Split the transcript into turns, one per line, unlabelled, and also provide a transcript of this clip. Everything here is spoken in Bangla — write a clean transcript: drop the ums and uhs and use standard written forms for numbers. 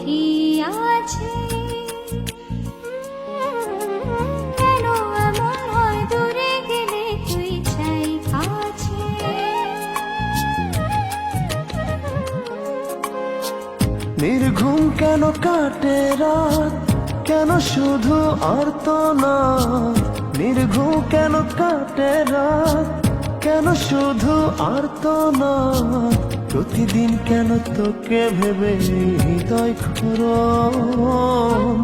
কি আছে? কেন এমন হয় দূরে গেলে তুই চাই কাছে?
নির্ঘুম কেন কাটে রাত, কেন শুধু আর্তনাদ? নির্ঘুম কেন কাটে রাত, কেন শুধু আর্তনাদ? প্রতিদিন কেন তোকে ভেবে হৃদয় ক্ষরণ?